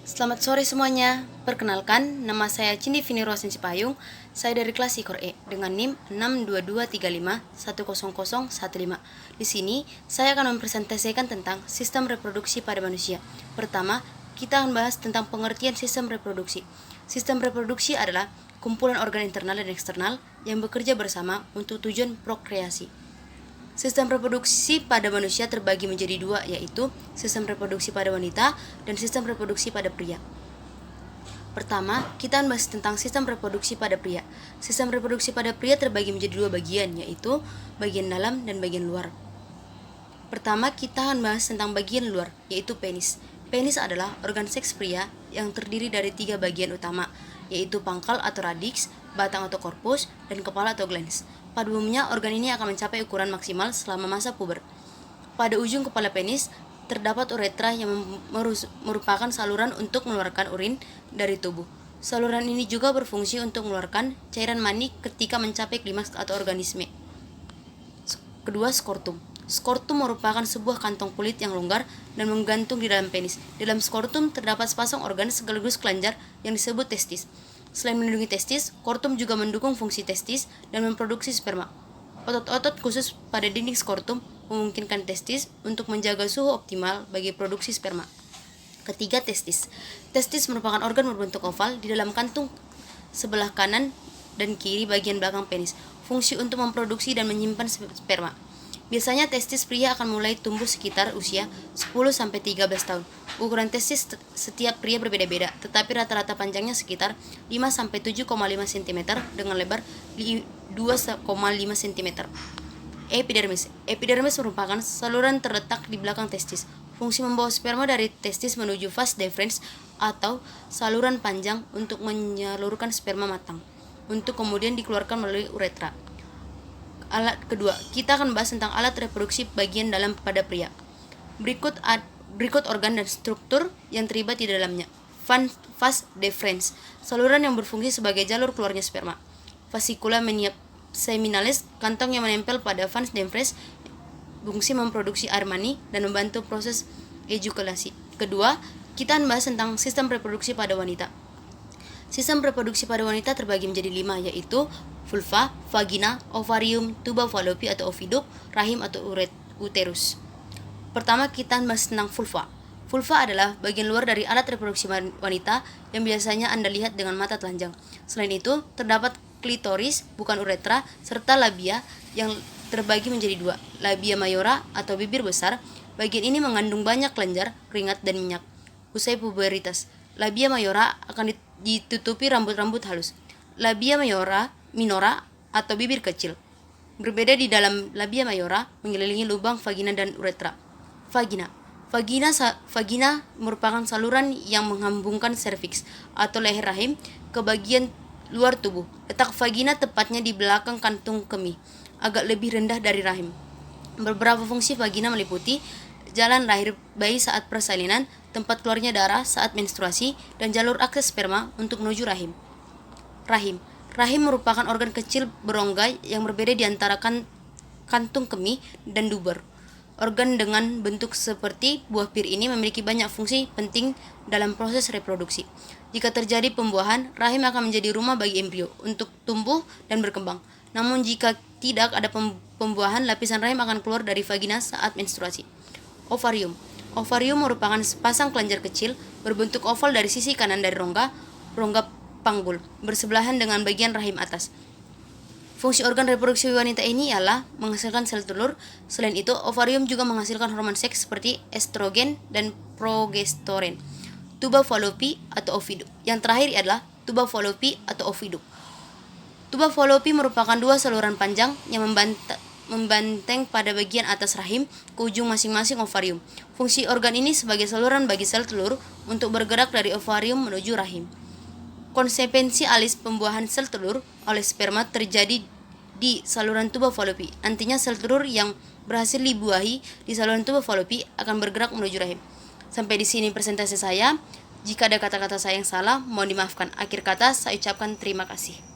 Selamat sore semuanya. Perkenalkan, nama saya Cindy Vini Rosin Cipayung. Saya dari kelas IKOR E dengan NIM 62235100015. Di sini, saya akan mempresentasikan tentang sistem reproduksi pada manusia. Pertama, kita akan bahas tentang pengertian sistem reproduksi. Sistem reproduksi adalah kumpulan organ internal dan eksternal yang bekerja bersama untuk tujuan prokreasi. Sistem reproduksi pada manusia terbagi menjadi dua, yaitu sistem reproduksi pada wanita dan sistem reproduksi pada pria. Pertama, kita membahas tentang sistem reproduksi pada pria. Sistem reproduksi pada pria terbagi menjadi dua bagian, yaitu bagian dalam dan bagian luar. Pertama, kita akan bahas tentang bagian luar, yaitu penis. Penis adalah organ seks pria yang terdiri dari tiga bagian utama, yaitu pangkal atau radix, batang atau korpus, dan kepala atau glans. Pada umumnya, organ ini akan mencapai ukuran maksimal selama masa puber. Pada ujung kepala penis, terdapat uretra yang merupakan saluran untuk mengeluarkan urin dari tubuh. Saluran ini juga berfungsi untuk mengeluarkan cairan mani ketika mencapai klimaks atau organisme. Kedua, skortum. Skortum merupakan sebuah kantong kulit yang longgar dan menggantung di dalam penis. Di dalam skortum terdapat sepasang organ sekaligus kelenjar yang disebut testis. Selain melindungi testis, skortum juga mendukung fungsi testis dan memproduksi sperma. Otot-otot khusus pada dinding skortum memungkinkan testis untuk menjaga suhu optimal bagi produksi sperma. Ketiga, testis. Testis merupakan organ berbentuk oval di dalam kantung sebelah kanan dan kiri bagian belakang penis. Fungsi untuk memproduksi dan menyimpan sperma. Biasanya testis pria akan mulai tumbuh sekitar usia 10-13 tahun. Ukuran testis setiap pria berbeda-beda, tetapi rata-rata panjangnya sekitar 5-7,5 cm dengan lebar 2,5 cm. Epidermis. Epidermis merupakan saluran terletak di belakang testis. Fungsi membawa sperma dari testis menuju vas deferens atau saluran panjang untuk menyalurkan sperma matang, untuk kemudian dikeluarkan melalui uretra. Alat kedua, kita akan bahas tentang alat reproduksi bagian dalam pada pria. Berikut organ dan struktur yang terlibat di dalamnya. Vas deferens, saluran yang berfungsi sebagai jalur keluarnya sperma. Fascicula seminalis, kantong yang menempel pada vas deferens, fungsi memproduksi air mani dan membantu proses ejakulasi. Kedua, kita akan bahas tentang sistem reproduksi pada wanita. Sistem reproduksi pada wanita terbagi menjadi 5, yaitu vulva, vagina, ovarium, tuba fallopi atau oviduk, rahim atau uterus. Pertama, kita bahas tentang vulva. Vulva adalah bagian luar dari alat reproduksi wanita yang biasanya Anda lihat dengan mata telanjang. Selain itu, terdapat klitoris, bukan uretra, serta labia yang terbagi menjadi 2, labia mayora atau bibir besar. Bagian ini mengandung banyak kelenjar, keringat, dan minyak. Usai puberitas, labia mayora akan ditutupi rambut-rambut halus. Labia minora atau bibir kecil. Berbeda di dalam labia mayora mengelilingi lubang vagina dan uretra. Vagina. Vagina merupakan saluran yang menghambungkan serviks atau leher rahim ke bagian luar tubuh. Letak vagina tepatnya di belakang kantung kemih, agak lebih rendah dari rahim. Beberapa fungsi vagina meliputi jalan lahir bayi saat persalinan, tempat keluarnya darah saat menstruasi, dan jalur akses sperma untuk menuju rahim. Rahim merupakan organ kecil berongga yang berbeda di antara kantung kemih dan dubur. Organ dengan bentuk seperti buah pir ini memiliki banyak fungsi penting dalam proses reproduksi. Jika terjadi pembuahan, rahim akan menjadi rumah bagi embrio untuk tumbuh dan berkembang. Namun jika tidak ada pembuahan, lapisan rahim akan keluar dari vagina saat menstruasi. Ovarium. Ovarium merupakan sepasang kelenjar kecil berbentuk oval dari sisi kanan dari rongga panggul, bersebelahan dengan bagian rahim atas. Fungsi organ reproduksi wanita ini ialah menghasilkan sel telur. Selain itu, ovarium juga menghasilkan hormon seks seperti estrogen dan progesteron. Tuba fallopi atau oviduk. Yang terakhir adalah tuba fallopi atau oviduk. Tuba fallopi merupakan dua saluran panjang yang membenteng pada bagian atas rahim ke ujung masing-masing ovarium. Fungsi organ ini sebagai saluran bagi sel telur untuk bergerak dari ovarium menuju rahim. Konsekuensi alis pembuahan sel telur oleh sperma terjadi di saluran tuba fallopi. Nantinya sel telur yang berhasil dibuahi di saluran tuba fallopi akan bergerak menuju rahim. Sampai di sini presentasi saya. Jika ada kata-kata saya yang salah, mohon dimaafkan. Akhir kata, saya ucapkan terima kasih.